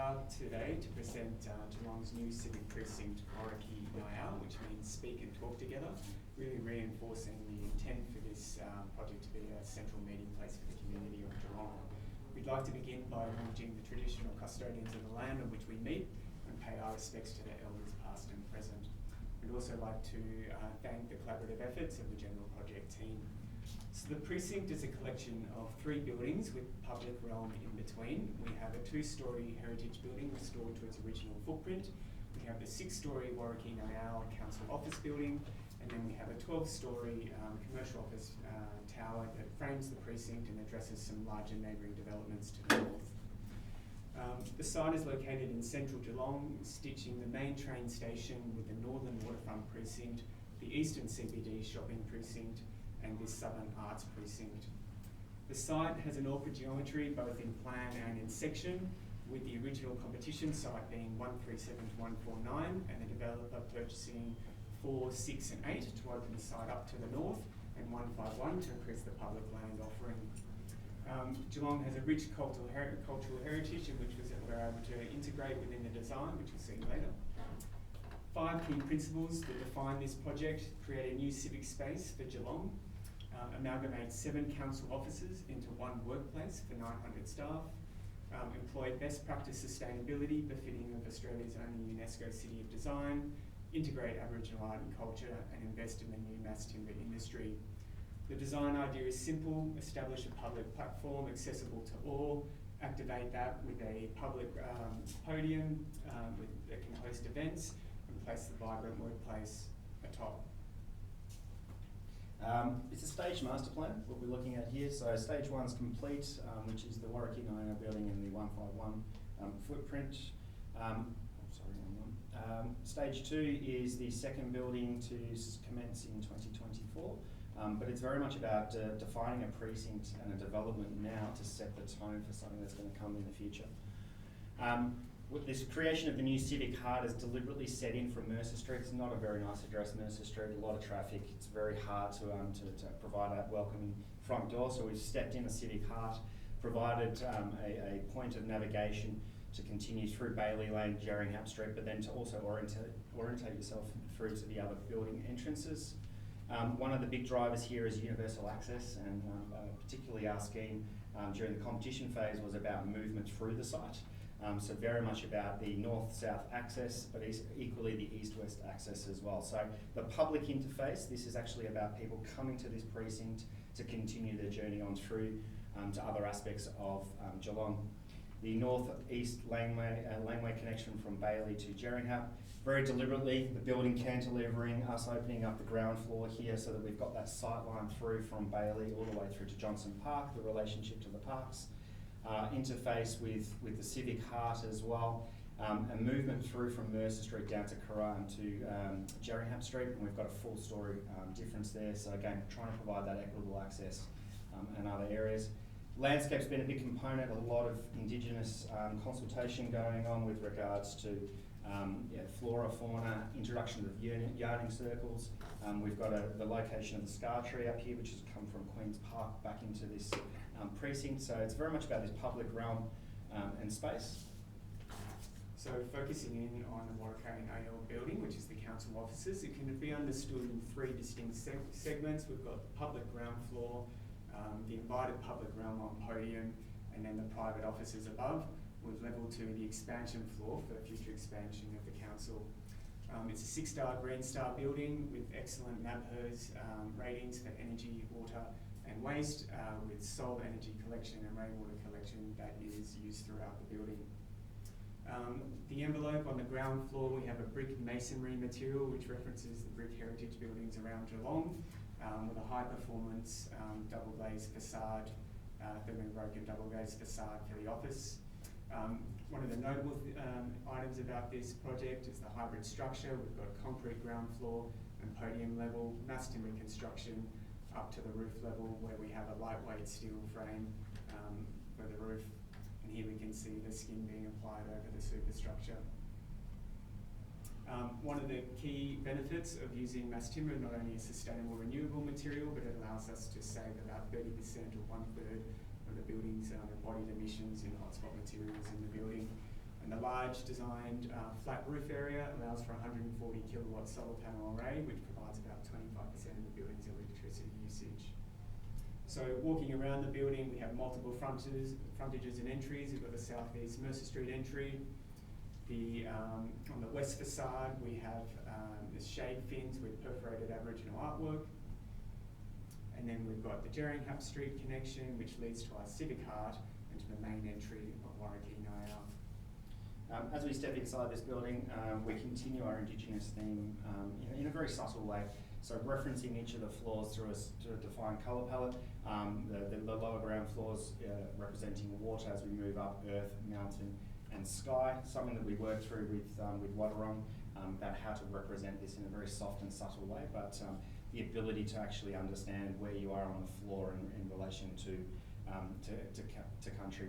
proud today to present Geelong's new Civic Precinct, Wurriki Nyal, which means speak and talk together, really reinforcing the intent for this project to be a central meeting place for the community of Geelong. We'd like to begin by acknowledging the traditional custodians of the land on which we meet and pay our respects to their elders past and present. We'd also like to thank the collaborative efforts of the general project team. So the precinct is a collection of 3 buildings with public realm in between. We have a 2-storey heritage building restored to its original footprint. We have the 6-storey Wurriki Nyal Council office building, and then we have a 12-storey commercial office tower that frames the precinct and addresses some larger neighbouring developments to the north. The site is located in central Geelong, stitching the main train station with the northern waterfront precinct, the eastern CBD shopping precinct, and this southern arts precinct. The site has an awkward geometry both in plan and in section, with the original competition site being 137 to 149 and the developer purchasing 4, 6 and 8 to open the site up to the north, and 151 to increase the public land offering. Geelong has a rich cultural heritage in which we're able to integrate within the design, which we'll see later. 5 key principles that define this project: create a new civic space for Geelong, amalgamate 7 council offices into 1 workplace for 900 staff, employ best practice sustainability befitting of Australia's only UNESCO City of Design, integrate Aboriginal art and culture, and invest in the new mass timber industry. The design idea is simple: establish a public platform accessible to all, activate that with a public podium that can host events, and place the vibrant workplace atop. It's a staged master plan, what we're looking at here. So stage 1's complete, which is the Wurriki Nyal building and the 151 footprint. Stage 2 is the second building to commence in 2024, but it's very much about defining a precinct and a development now to set the tone for something that's going to come in the future. With this creation of the new Civic Heart is deliberately set in from Mercer Street. It's not a very nice address, Mercer Street, a lot of traffic. It's very hard to provide that welcoming front door, so we've stepped in a Civic Heart, provided a point of navigation to continue through Bailey Lane, Jerringham Street, but then to also orientate yourself through to the other building entrances. One of the big drivers here is universal access, and particularly our scheme during the competition phase was about movement through the site. So very much about the north-south access, but equally the east-west access as well. So the public interface, this is actually about people coming to this precinct to continue their journey on through to other aspects of Geelong. The north-east laneway connection from Bailey to Jerringham, very deliberately the building cantilevering, us opening up the ground floor here so that we've got that sight line through from Bailey all the way through to Johnson Park, the relationship to the parks. Interface with the Civic Heart as well, and movement through from Mercer Street down to Curran to Jerringham Street, and we've got a full story difference there. So again, trying to provide that equitable access and other areas. Landscape's been a big component, a lot of Indigenous consultation going on with regards to flora, fauna, introduction of yarning circles. We've got the location of the scar tree up here, which has come from Queen's Park back into this precinct. So it's very much about this public realm and space. So focusing in on the Wurriki Nyal building, which is the council offices, it can be understood in 3 distinct segments. We've got the public ground floor, the invited public realm on podium, and then the private offices above, with level 2 the expansion floor for future expansion of the council. It's a 6-star Green Star building with excellent NABHERS ratings for energy, water and waste, with solar energy collection and rainwater collection that is used throughout the building. The envelope on the ground floor, we have a brick masonry material which references the brick heritage buildings around Geelong, with a high performance double glazed facade, thermally broken double glazed facade for the office. One of the notable items about this project is the hybrid structure. We've got concrete ground floor and podium level, mass timber construction up to the roof level, where we have a lightweight steel frame for the roof, and here we can see the skin being applied over the superstructure. One of the key benefits of using mass timber, not only a sustainable renewable material, but it allows us to save about 30% or 1/3 of the building's embodied emissions in hotspot materials in the building. And the large designed flat roof area allows for a 140 kilowatt solar panel array, which provides about 25% of the building's electricity usage. So walking around the building, we have multiple frontages and entries. We've got the southeast Mercer Street entry. On the west facade, we have the shade fins with perforated Aboriginal artwork. And then we've got the Jerringham Street connection, which leads to our Civic Heart and to the main entry of Wurriki Nyal. As we step inside this building, we continue our Indigenous theme in a very subtle way. So referencing each of the floors through a defined colour palette, the lower ground floors representing water as we move up, earth, mountain and sky, something that we worked through with Wadawurrung about how to represent this in a very soft and subtle way, but the ability to actually understand where you are on the floor in relation to country.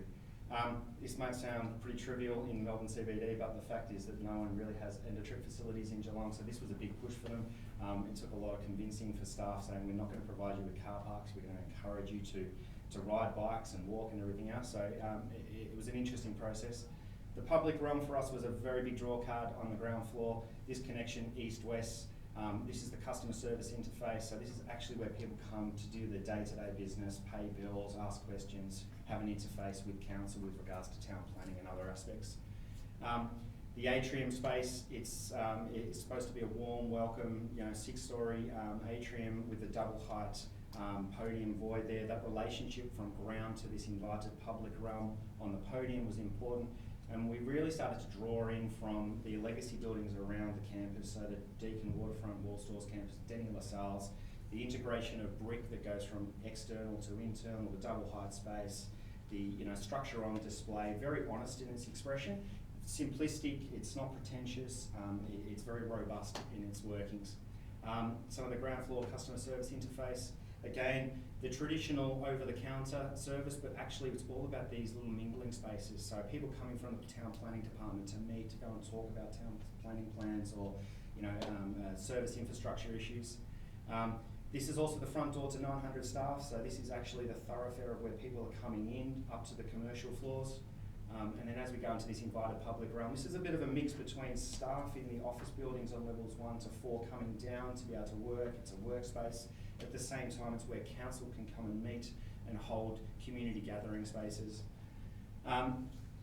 This might sound pretty trivial in Melbourne CBD, but the fact is that no one really has end-of-trip facilities in Geelong, so this was a big push for them. It took a lot of convincing for staff saying we're not going to provide you with car parks, we're going to encourage you to ride bikes and walk and everything else, so it was an interesting process. The public realm for us was a very big draw card on the ground floor. This connection east-west, this is the customer service interface, so this is actually where people come to do their day-to-day business, pay bills, ask questions, have an interface with council with regards to town planning and other aspects. The atrium space, it's supposed to be a warm, welcome, 6-storey atrium with a double height podium void there. That relationship from ground to this invited public realm on the podium was important. And we really started to draw in from the legacy buildings around the campus, so the Deakin Waterfront Wall Stores campus, Denny LaSalle's, the integration of brick that goes from external to internal, the double height space, the structure on display, very honest in its expression, simplistic, it's not pretentious, it's very robust in its workings. Some of the ground floor customer service interface, again, the traditional over-the-counter service, but actually it's all about these little mingling spaces. So people coming from the town planning department to meet, to go and talk about town planning plans or service infrastructure issues. This is also the front door to 900 staff, so this is actually the thoroughfare of where people are coming in up to the commercial floors. And then as we go into this invited public realm, this is a bit of a mix between staff in the office buildings on levels 1 to 4 coming down to be able to work. It's a workspace. At the same time, it's where council can come and meet and hold community gathering spaces.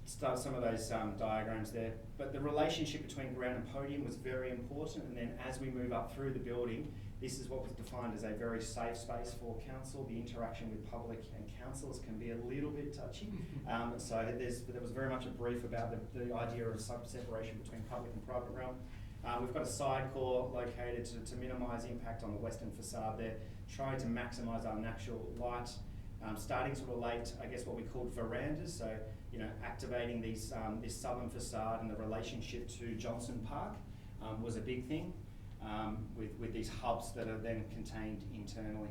Start some of those diagrams there. But the relationship between ground and podium was very important. And then as we move up through the building, this is what was defined as a very safe space for council. The interaction with public and councillors can be a little bit touchy. So there was very much a brief about the idea of separation between public and private realm. We've got a side core located to minimise impact on the western facade there, trying to maximise our natural light. Starting sort of late, I guess what we called verandas, so activating these this southern facade and the relationship to Johnson Park was a big thing, with these hubs that are then contained internally.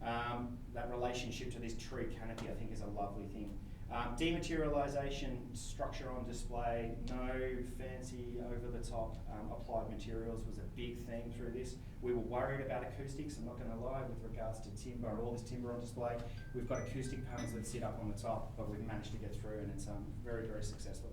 That relationship to this tree canopy, I think, is a lovely thing. Dematerialisation, structure on display, no fancy over-the-top applied materials was a big theme through this. We were worried about acoustics, I'm not going to lie, with regards to timber, all this timber on display. We've got acoustic panels that sit up on the top, but we've managed to get through and it's very, very successful.